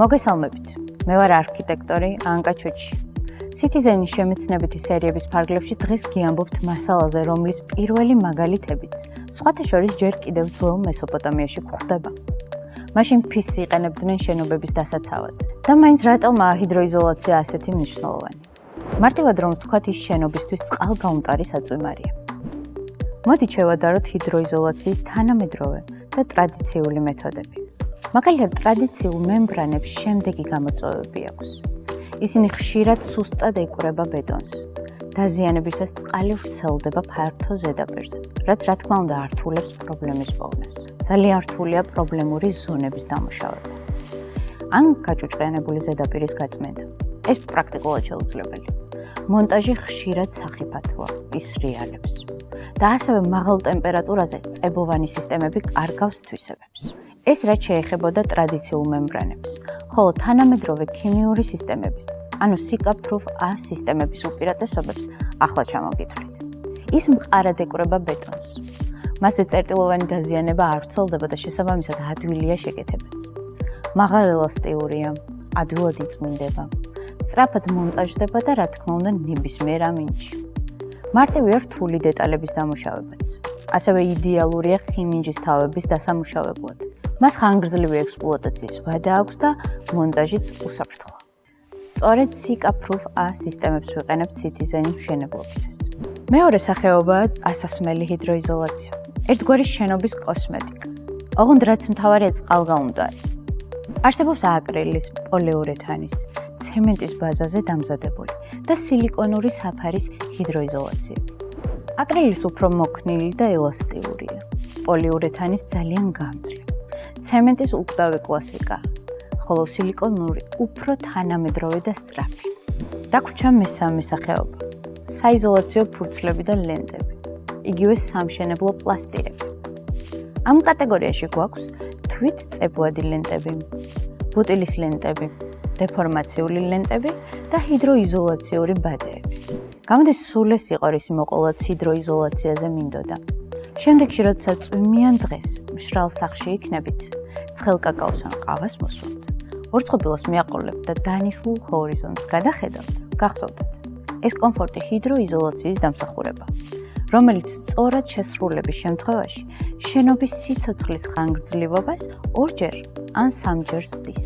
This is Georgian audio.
მოგესალმებით. მე ვარ არქიტექტორი ანკა ჩუჩი. Citizen-ის შემეცნებითი სერიების ფარგლებში დღეს გიამბობთ მასალაზე, რომლის პირველი მაგალითებიც სხვათა შორის ჯერ კიდევ ძველ მესოპოტამიაში გვხვდება. მაშინ ფისს იყენებდნენ შენობების დასაცავად. და მაინც რატომაა ჰიდროიზოლაცია ასეთი მნიშვნელოვანი? მარტივად რომ ვთქვათ, ის შენობისთვის წყალგაუმტარი საწვიმარია. მოდით შევადაროთ ჰიდროიზოლაციის თანამედროვე და ტრადიციული მეთოდები. მაგალითად, ტრადიციულ მემბრანებს შემდეგი გამოწვევები აქვს. ისინი ხშირად სუსტად ეკვრება ბეტონს. დაზიანებისას წყალი ვრცელდება ფართო ზედაპირზე, რაც რა თქმა უნდა ართულებს პრობლემის პოვნას. ძალიან რთულია პრობლემური ზონების დამუშავება. ან გაჭუჭყიანებული ზედაპირის გაწმენდა. ეს პრაქტიკულად შეუძლებელი. მონტაჟი ხშირად სახიფათოა, ისრიალებს. და ასევე მაღალ ტემპერატურაზე წებოვანი სისტემები კარგავს თვისებებს. ეს რაც შეეხებოდა ტრადიციულ მემბრანებს, ხოლო თანამედროვე ქიმიური სისტემების, ანუ SICA-proof A სისტემების უპირატესობებს ახლა ჩამოგითვლით. ის მყარად ეკვრება ბეტონს. მასზე წერტილოვანი დაზიანება არ ვრცელდება და შესაბამისად ადვილია შეკეთებაც. მაღალ ელასტიურია, ადვილად იწმინდება, სწრაფად მონტაჟდება და რა თქმა უნდა ნებისმიერ ამინჯში. მარტივია რთული დეტალების დამუშავებაც. ასევე იდეალურია ხიმინჯის თავების დასამუშავებლად. მას ხანგრძლივი ექსპლუატაციის ვადა აქვს და მონტაჟიც უსაფრთხოა. სწორედ SICA-proof A სისტემებს ვიყენებთ Citizen-ის მშენებლობისას. მეორე სახეობაა ასასმელი ჰიდროიზოლაცია. ერთგვარი შენობის კოსმეტიკა. ოღონდ რაც მთავარია წყალგაუმტარი. არსებობს აკრილის, პოლიურეთანის, ცემენტის ბაზაზე დამზადებული და სილიკონური საფარის ჰიდროიზოლაციები. აკრილის უფრო მოქნილი და ელასტიურია. პოლიურეთანის ძალიან გამძლე. ცემენტის უკვდავი კლასიკა, ხოლო სილიკონური უფრო თანამედროვე და სწრაფი. დაგვრჩა მესამე სახეობა. საიზოლაციო ფურცლები და ლენტები. იგივე სამშენებლო პლასტირები. ამ კატეგორიაში გვაქვს თვითწებუადი ლენტები, ბუტილის ლენტები, დეფორმაციული ლენტები და ჰიდროიზოლაციური ბადეები. გამოდის სულ ეს სიყორისი მოყოლაც ჰიდროიზოლაციაზე მინდოდა. შემდეგში, როცა წვიმიან დღეს, მშრალ სახლში იქნებით, ცხელ კაკაოს ან ყავას მოსვამთ, ორწყობილოს მიაყოლებთ და დანისლულ ჰორიზონტს გადახედავთ, გახსოვდეთ. ეს კომფორტი ჰიდროიზოლაციის დამსახურება, რომელიც სწორად შესრულების შემთხვევაში შენობის სიცოცხლის ხანგრძლივობას ორჯერ ან სამჯერ ზრდის.